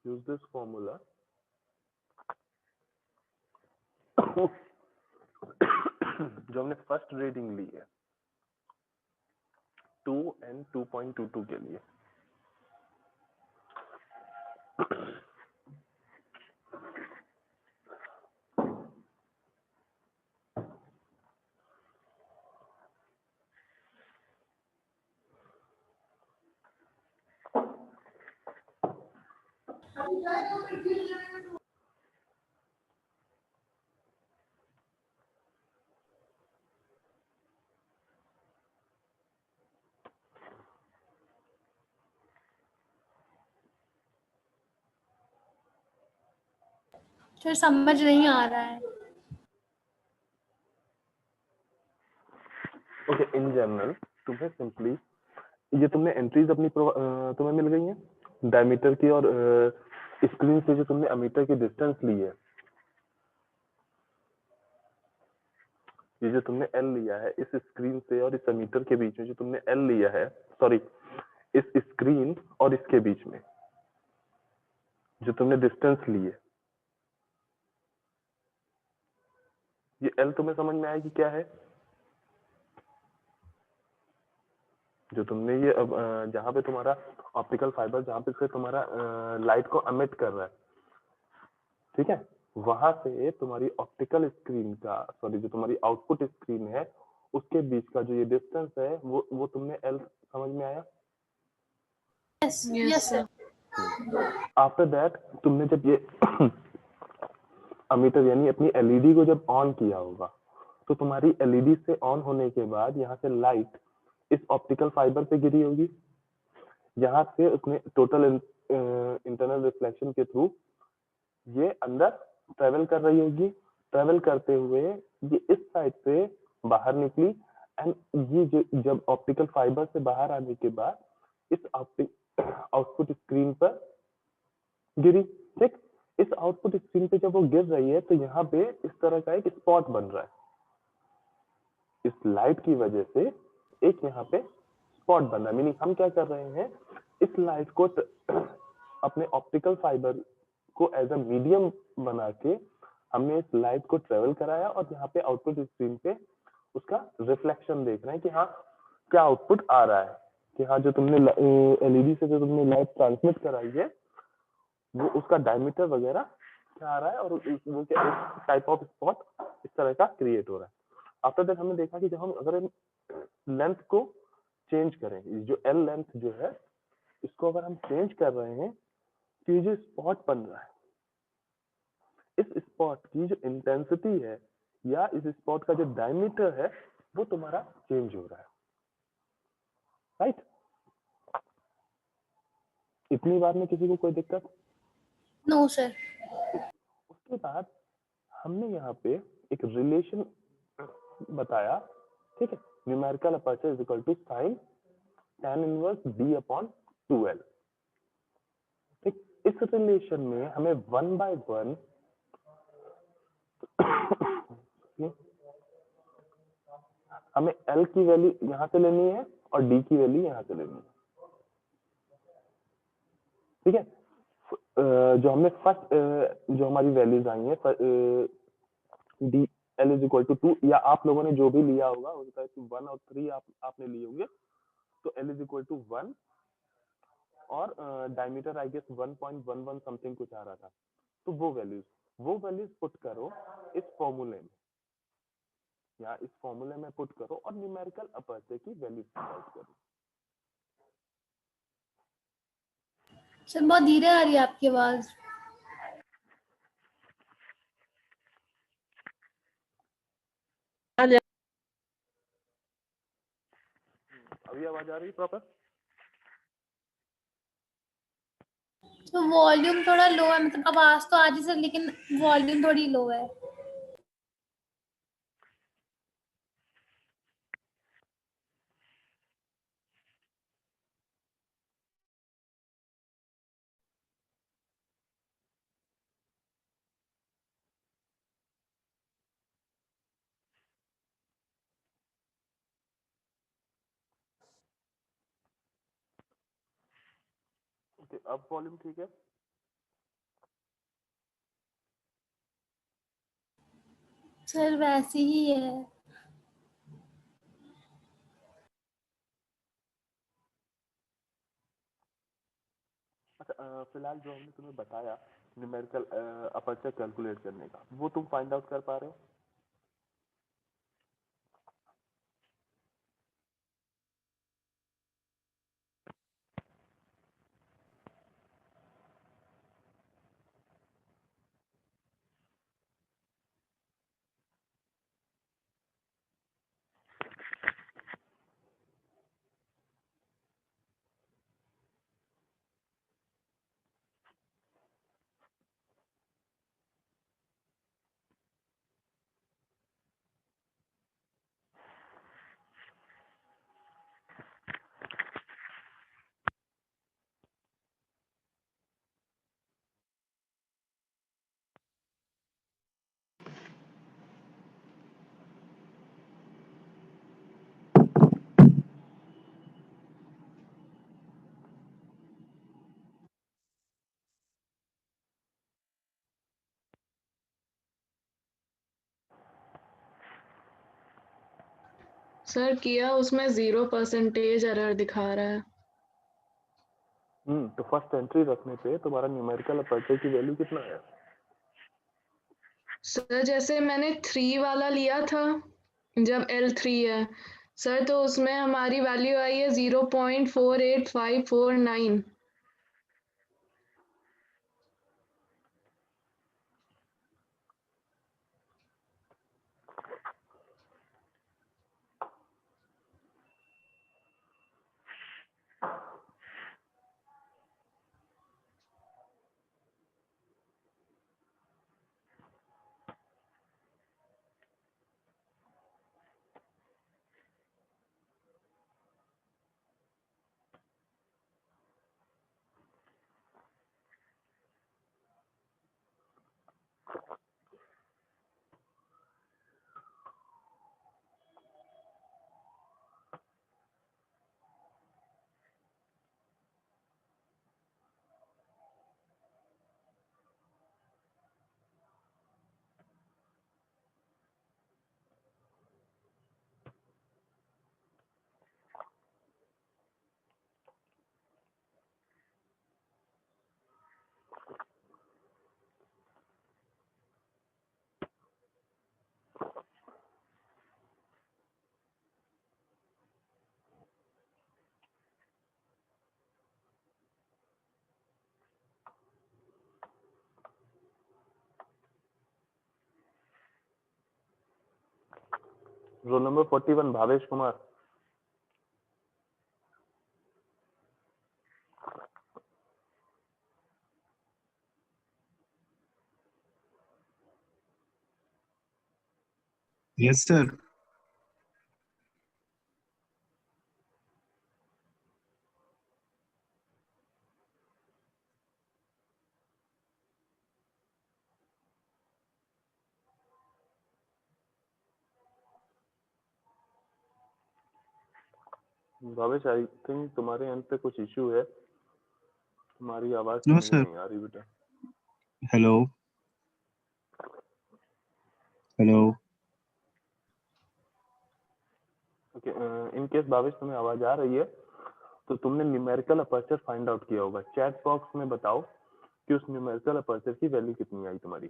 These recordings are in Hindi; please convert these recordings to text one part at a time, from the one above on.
यूज दिस फॉर्मूला जो हमने फर्स्ट रीडिंग ली है 2 and 2.22 के लिए। सर समझ नहीं आ रहा है। ओके, इन जनरल तुम्हें सिंपली ये तुमने एंट्रीज अपनी तुम्हें मिल गई हैं डायमीटर की, और स्क्रीन से जो तुमने अमीटर की डिस्टेंस ली है, ये जो तुमने एल लिया है इस स्क्रीन से और इस अमीटर के बीच में जो तुमने एल लिया है, सॉरी इस स्क्रीन और इसके बीच में जो तुमने डिस्टेंस ली है, ये एल तुम्हें समझ में आया कि क्या है? जो तुमने ये अब जहाँ पे तुम्हारा ऑप्टिकल फाइबर जहाँ पे से तुम्हारा लाइट को एमिट कर रहा है, ठीक है, वहां से तुम्हारी ऑप्टिकल स्क्रीन का, सॉरी जो तुम्हारी आउटपुट स्क्रीन है उसके बीच का जो ये डिस्टेंस है वो तुमने एल समझ में आया? Yes sir. आफ्टर दैट तुमने जब ये अमीटर यानी अपनी एलईडी को जब ऑन किया होगा, तो तुम्हारी एलईडी से ऑन होने के बाद यहाँ से लाइट इस ऑप्टिकल फाइबर पे गिरी होगी, यहाँ से उसने टोटल इंटरनल रिफ्लेक्शन के थ्रू ये अंदर ट्रेवल कर रही होगी। ट्रेवल करते हुए ये इस साइड से बाहर निकली, एंड ये जब ऑप्टिकल फाइबर से बाहर आने के बाद इस आउटपुट स्क्रीन पर गिरी। ठीक, इस आउटपुट स्क्रीन पे जब वो गिर रही है तो यहाँ पे इस तरह का एक स्पॉट बन रहा है, इस लाइट की वजह से एक यहाँ पे स्पॉट बन रहा है। मीनिंग हम क्या कर रहे हैं, इस लाइट को अपने ऑप्टिकल फाइबर को एज अ मीडियम बना के हमने इस लाइट को ट्रेवल कराया, और यहाँ पे आउटपुट स्क्रीन पे उसका रिफ्लेक्शन देख रहे हैं कि हाँ क्या आउटपुट आ रहा है, कि हाँ जो तुमने एलईडी से जो तुमने लाइट ट्रांसमिट कराई है वो उसका डायमीटर वगैरह क्या आ रहा है, और वो क्या टाइप ऑफ स्पॉट इस तरह का क्रिएट हो रहा है। आफ्टर दैट हमने देखा कि जब हम अगर लेंथ को चेंज करें, जो एल लेंथ जो है इसको अगर हम चेंज कर रहे हैं तो ये जो स्पॉट बन रहा है, इस स्पॉट की जो इंटेंसिटी है या इस स्पॉट का जो डायमीटर है वो तुम्हारा चेंज हो रहा है, राइट? इतनी बार में किसी को कोई दिक्कत? No sir. उसके बाद हमने यहाँ पे एक रिलेशन बताया, ठीक है, numerical aperture is equal to sine tan inverse d upon 2l। ठीक, इस रिलेशन में हमें 1/1 हमें l की वैल्यू यहाँ से लेनी है और d की वैल्यू यहाँ से लेनी है, ठीक है। जो हमने फर्स्ट जो हमारी वैल्यूज आई है D L is equal to 2, या आप लोगों ने जो भी लिया होगा उसका 1 और 3 आपने लिए होंगे, तो एल इज इक्वल टू 1 और डायमीटर आई गेस 1.11 समथिंग कुछ आ रहा था, तो वो वैल्यूज पुट करो इस फॉर्मूले में, या इस फॉर्मूले में पुट करो और न्यूमेरिकल अपर्चर की वैल्यू फाइंड करो। सर बहुत धीरे आ रही है आपकी आवाज। अभी आवाज आ रही है प्रॉपर? तो वॉल्यूम थोड़ा लो है, मतलब आवाज तो आ रही सर लेकिन वॉल्यूम थोड़ी लो है। ओके, अब वॉल्यूम ठीक है? सर वैसे ही है। अच्छा, फिलहाल जो हमने तुम्हें बताया न्यूमेरिकल अपर्चर कैलकुलेट करने का, वो तुम फाइंड आउट कर पा रहे हो? सर किया, उसमें 0% एरर दिखा रहा है। तो फर्स्ट एंट्री रखने पे तुम्हारा न्यूमेरिकल अपर्चर की वैल्यू कितना है? सर जैसे मैंने 3 वाला लिया था, जब L3 है सर, तो उसमें हमारी वैल्यू आई है 0.48549। Roll number 41 Bhavesh Kumar. Yes, sir. Bhavesh, I think तुम्हारे एंड पे कुछ इश्यू है, तुम्हारी आवाज No, सुनने sir. नहीं आ रही बेटा। Hello. Hello. Okay, in case Bhavesh तुम्हें आवाज आ रही है तो तुमने न्यूमेरिकल अपर्चर फाइंड आउट किया होगा। चैट बॉक्स में बताओ कि उस न्यूमेरिकल अपर्चर की वैल्यू कितनी आई तुम्हारी।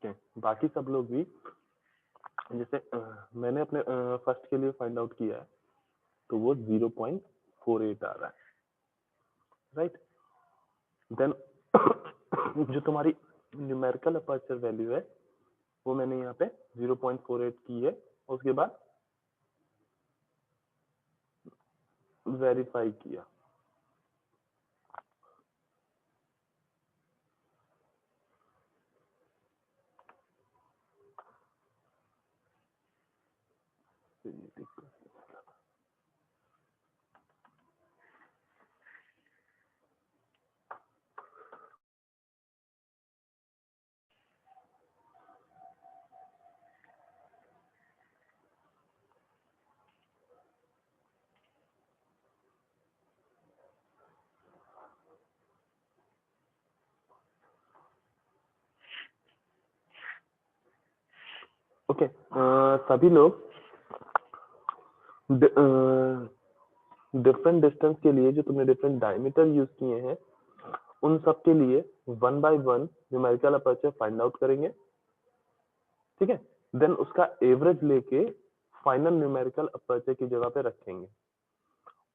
ओके, बाकी सब लोग भी, जैसे मैंने अपने फर्स्ट के लिए फाइंड आउट किया है तो वो 0.48 आ रहा है, राइट। देन जो तुम्हारी न्यूमेरिकल अपर्चर वैल्यू है वो मैंने यहाँ पे 0.48 की है, उसके बाद वेरीफाई किया। ओके, सभी लोग डिफरेंट डिस्टेंस के लिए जो तुमने डिफरेंट डायमीटर यूज किए हैं उन सब के लिए 1 by 1 numerical aperture find out करेंगे, ठीक है। देन उसका एवरेज लेके फाइनल न्यूमेरिकल अपर्चर की जगह पे रखेंगे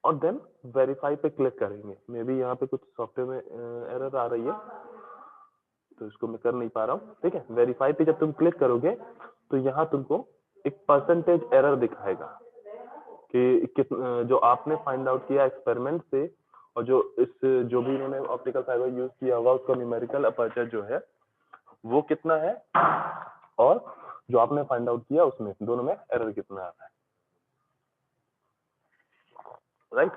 और देन वेरीफाई पे क्लिक करेंगे। मे बी यहाँ पे कुछ सॉफ्टवेयर में एरर आ रही है तो इसको मैं कर नहीं पा रहा हूँ, ठीक है। वेरीफाई पे जब तुम क्लिक करोगे तो यहाँ तुमको एक परसेंटेज एरर दिखाएगा कि जो आपने फाइंड आउट किया एक्सपेरिमेंट से और जो भी इन्होंने ऑप्टिकल फाइबर यूज किया होगा उसका न्यूमेरिकल अपर्चर जो है वो कितना है और जो आपने फाइंड आउट किया उसमें दोनों में एरर कितना आता है, राइट।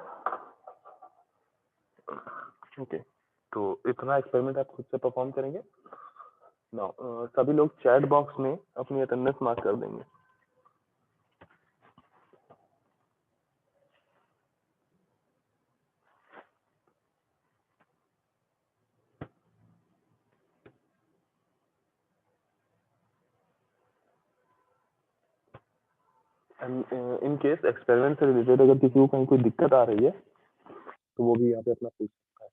ओके, तो इतना एक्सपेरिमेंट आप खुद से परफॉर्म करेंगे। नाउ सभी लोग चैट बॉक्स में अपनी अटेंडेंस मार्क कर देंगे। इन केस एक्सपेरिमेंट से रिलेटेड अगर किसी को कहीं कोई दिक्कत आ रही है तो वो भी यहाँ पे अपना पूछ सकता है।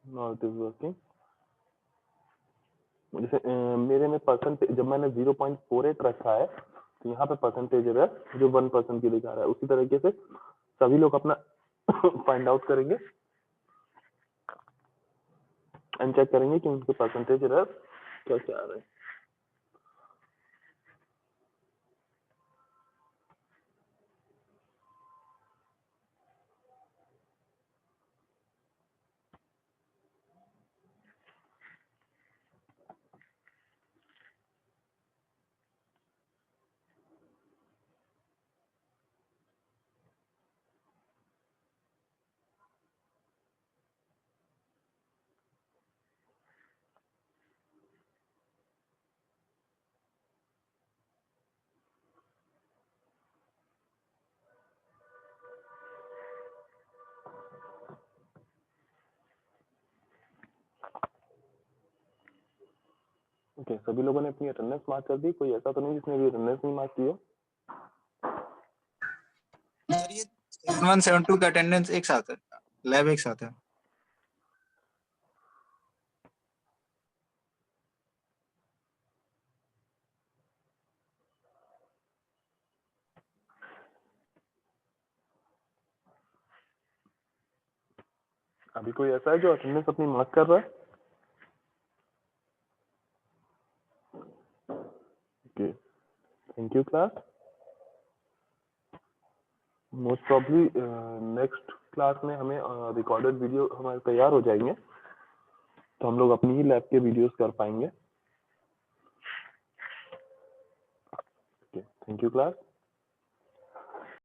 Not is working. जैसे मेरे में परसेंटेज जब मैंने 0.48 रखा है तो यहाँ पे परसेंटेज एरर जो 1% की दिखा रहा है, उसी तरीके से सभी लोग अपना फाइंड आउट करेंगे एंड चेक करेंगे कि उनके परसेंटेज एरर क्या क्या आ रहे हैं। ओके, सभी लोगों ने अपनी अटेंडेंस मार्क कर दी। कोई ऐसा तो नहीं जिसने भी अटेंडेंस नहीं मार्क की हो? सर ये 172 का अटेंडेंस एक साथ है, लैब एक साथ है। अभी कोई ऐसा है जो अटेंडेंस अपनी मार्क कर रहा है? Okay, thank you class. Most probably next class में हमें रिकॉर्डेड वीडियो हमारे तैयार हो जाएंगे तो हम लोग अपनी ही लैब के वीडियोस कर पाएंगे। Okay, thank you class.